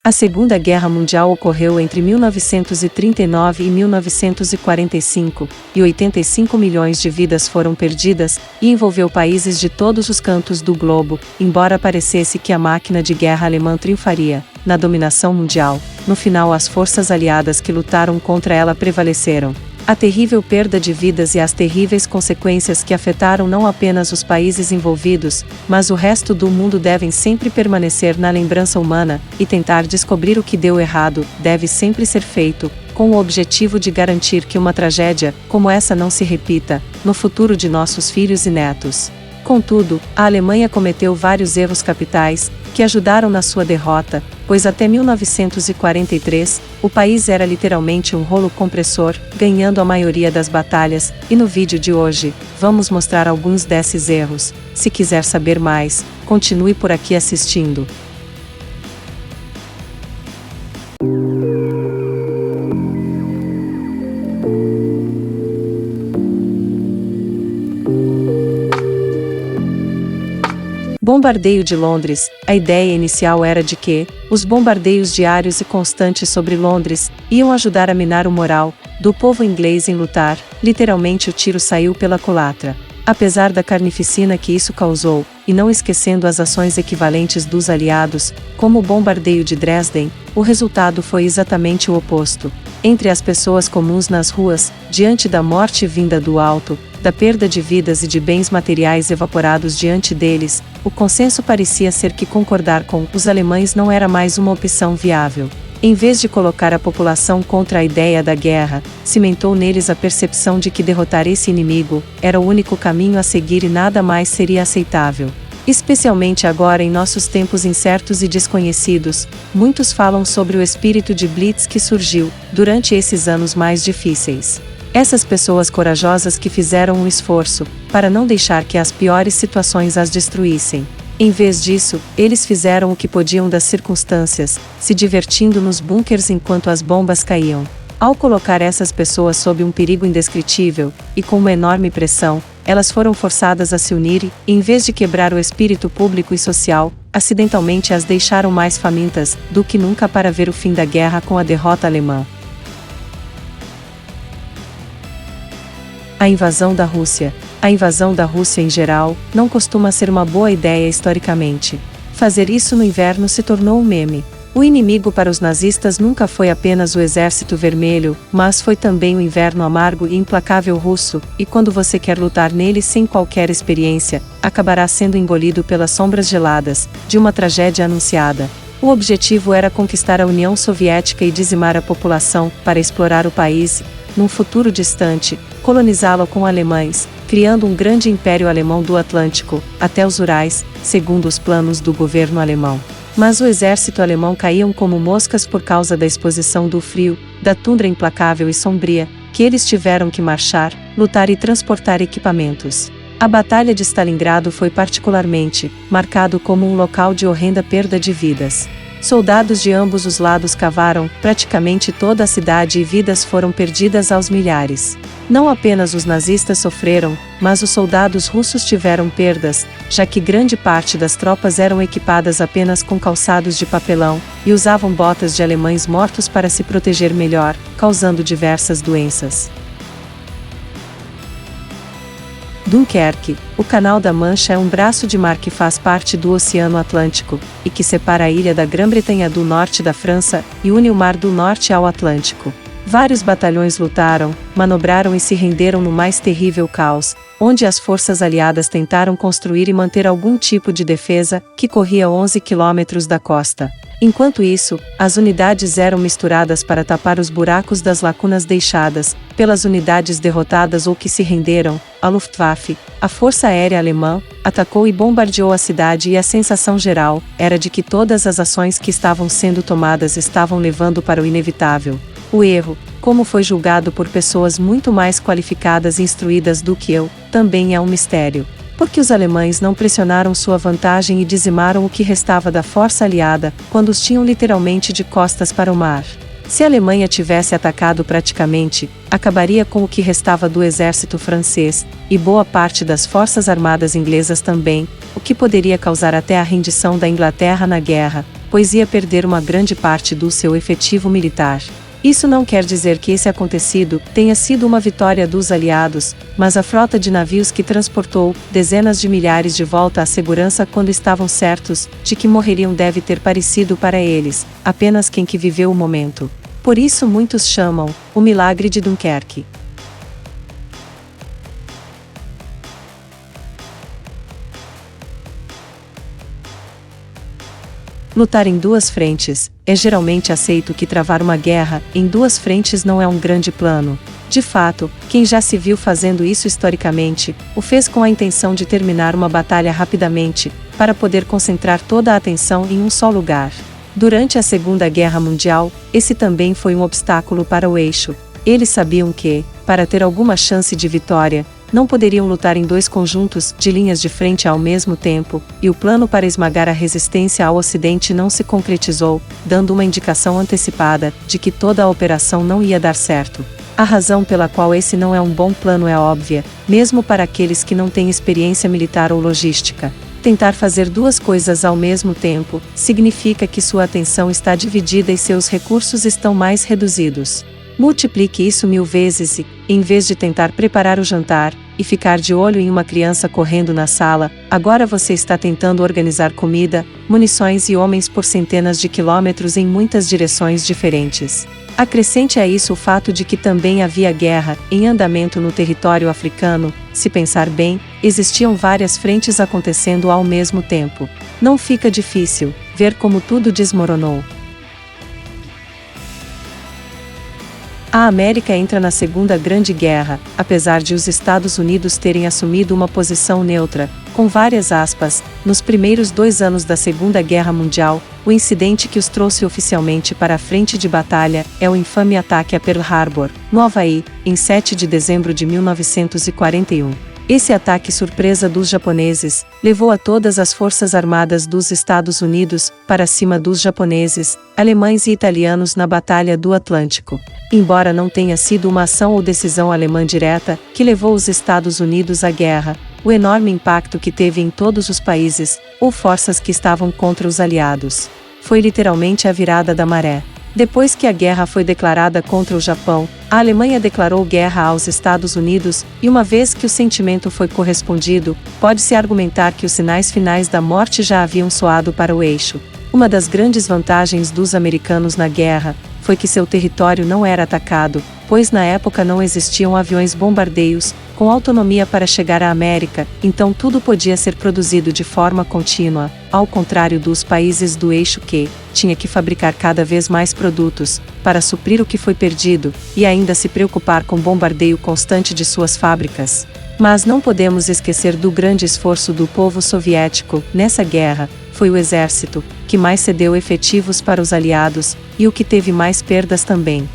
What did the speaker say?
A Segunda Guerra Mundial ocorreu entre 1939 e 1945, e 85 milhões de vidas foram perdidas, e envolveu países de todos os cantos do globo, embora parecesse que a máquina de guerra alemã triunfaria, na dominação mundial. No final, as forças aliadas que lutaram contra ela prevaleceram. A terrível perda de vidas e as terríveis consequências que afetaram não apenas os países envolvidos, mas o resto do mundo devem sempre permanecer na lembrança humana, e tentar descobrir o que deu errado deve sempre ser feito, com o objetivo de garantir que uma tragédia como essa não se repita no futuro de nossos filhos e netos. Contudo, a Alemanha cometeu vários erros capitais, que ajudaram na sua derrota, pois até 1943, o país era literalmente um rolo compressor, ganhando a maioria das batalhas, e no vídeo de hoje, vamos mostrar alguns desses erros. Se quiser saber mais, continue por aqui assistindo. Bombardeio de Londres. A ideia inicial era de que os bombardeios diários e constantes sobre Londres iam ajudar a minar o moral do povo inglês em lutar. Literalmente, o tiro saiu pela culatra. Apesar da carnificina que isso causou, e não esquecendo as ações equivalentes dos aliados, como o bombardeio de Dresden, o resultado foi exatamente o oposto. Entre as pessoas comuns nas ruas, diante da morte vinda do alto, da perda de vidas e de bens materiais evaporados diante deles, o consenso parecia ser que concordar com os alemães não era mais uma opção viável. Em vez de colocar a população contra a ideia da guerra, cimentou neles a percepção de que derrotar esse inimigo era o único caminho a seguir e nada mais seria aceitável. Especialmente agora em nossos tempos incertos e desconhecidos, muitos falam sobre o espírito de Blitz que surgiu durante esses anos mais difíceis. Essas pessoas corajosas que fizeram um esforço para não deixar que as piores situações as destruíssem. Em vez disso, eles fizeram o que podiam das circunstâncias, se divertindo nos bunkers enquanto as bombas caíam. Ao colocar essas pessoas sob um perigo indescritível, e com uma enorme pressão, elas foram forçadas a se unir e, em vez de quebrar o espírito público e social, acidentalmente as deixaram mais famintas do que nunca para ver o fim da guerra com a derrota alemã. A invasão da Rússia. A invasão da Rússia em geral não costuma ser uma boa ideia historicamente. Fazer isso no inverno se tornou um meme. O inimigo para os nazistas nunca foi apenas o Exército Vermelho, mas foi também o inverno amargo e implacável russo, e quando você quer lutar nele sem qualquer experiência, acabará sendo engolido pelas sombras geladas de uma tragédia anunciada. O objetivo era conquistar a União Soviética e dizimar a população para explorar o país, num futuro distante, colonizá-lo com alemães, criando um grande império alemão do Atlântico até os Urais, segundo os planos do governo alemão. Mas o exército alemão caíam como moscas por causa da exposição do frio, da tundra implacável e sombria, que eles tiveram que marchar, lutar e transportar equipamentos. A Batalha de Stalingrado foi particularmente marcado como um local de horrenda perda de vidas. Soldados de ambos os lados cavaram praticamente toda a cidade e vidas foram perdidas aos milhares. Não apenas os nazistas sofreram, mas os soldados russos tiveram perdas, já que grande parte das tropas eram equipadas apenas com calçados de papelão, e usavam botas de alemães mortos para se proteger melhor, causando diversas doenças. Dunkerque. O Canal da Mancha é um braço de mar que faz parte do Oceano Atlântico, e que separa a ilha da Grã-Bretanha do norte da França, e une o Mar do Norte ao Atlântico. Vários batalhões lutaram, manobraram e se renderam no mais terrível caos, onde as forças aliadas tentaram construir e manter algum tipo de defesa, que corria 11 quilômetros da costa. Enquanto isso, as unidades eram misturadas para tapar os buracos das lacunas deixadas pelas unidades derrotadas ou que se renderam. A Luftwaffe, a Força Aérea Alemã, atacou e bombardeou a cidade, e a sensação geral era de que todas as ações que estavam sendo tomadas estavam levando para o inevitável. O erro, como foi julgado por pessoas muito mais qualificadas e instruídas do que eu, também é um mistério. Porque os alemães não pressionaram sua vantagem e dizimaram o que restava da força aliada, quando os tinham literalmente de costas para o mar. Se a Alemanha tivesse atacado praticamente, acabaria com o que restava do exército francês, e boa parte das forças armadas inglesas também, o que poderia causar até a rendição da Inglaterra na guerra. pois ia perder uma grande parte do seu efetivo militar. Isso não quer dizer que esse acontecido tenha sido uma vitória dos aliados, mas a frota de navios que transportou dezenas de milhares de volta à segurança quando estavam certos de que morreriam deve ter parecido para eles apenas quem que viveu o momento. Por isso muitos chamam o milagre de Dunkerque. Lutar em duas frentes. É geralmente aceito que travar uma guerra em duas frentes não é um grande plano. De fato, quem já se viu fazendo isso historicamente, o fez com a intenção de terminar uma batalha rapidamente, para poder concentrar toda a atenção em um só lugar. Durante a Segunda Guerra Mundial, esse também foi um obstáculo para o eixo. Eles sabiam que, para ter alguma chance de vitória, não poderiam lutar em dois conjuntos de linhas de frente ao mesmo tempo, e o plano para esmagar a resistência ao Ocidente não se concretizou, dando uma indicação antecipada de que toda a operação não ia dar certo. A razão pela qual esse não é um bom plano é óbvia, mesmo para aqueles que não têm experiência militar ou logística. Tentar fazer duas coisas ao mesmo tempo significa que sua atenção está dividida e seus recursos estão mais reduzidos. Multiplique isso 1000 vezes e, em vez de tentar preparar o jantar e ficar de olho em uma criança correndo na sala, agora você está tentando organizar comida, munições e homens por centenas de quilômetros em muitas direções diferentes. Acrescente a isso o fato de que também havia guerra em andamento no território africano. Se pensar bem, existiam várias frentes acontecendo ao mesmo tempo. Não fica difícil ver como tudo desmoronou. A América entra na Segunda Grande Guerra, apesar de os Estados Unidos terem assumido uma posição neutra, com várias aspas, nos primeiros 2 anos da Segunda Guerra Mundial. O incidente que os trouxe oficialmente para a frente de batalha é o infame ataque a Pearl Harbor, no Havaí, em 7 de dezembro de 1941. Esse ataque surpresa dos japoneses levou a todas as forças armadas dos Estados Unidos para cima dos japoneses, alemães e italianos na Batalha do Atlântico. Embora não tenha sido uma ação ou decisão alemã direta que levou os Estados Unidos à guerra, o enorme impacto que teve em todos os países ou forças que estavam contra os aliados foi literalmente a virada da maré. Depois que a guerra foi declarada contra o Japão, a Alemanha declarou guerra aos Estados Unidos, e uma vez que o sentimento foi correspondido, pode-se argumentar que os sinais finais da morte já haviam soado para o eixo. Uma das grandes vantagens dos americanos na guerra foi que seu território não era atacado, pois na época não existiam aviões bombardeios com autonomia para chegar à América, então tudo podia ser produzido de forma contínua, ao contrário dos países do eixo que tinha que fabricar cada vez mais produtos para suprir o que foi perdido e ainda se preocupar com bombardeio constante de suas fábricas. Mas não podemos esquecer do grande esforço do povo soviético nessa guerra. Foi o exército que mais cedeu efetivos para os aliados e o que teve mais perdas também.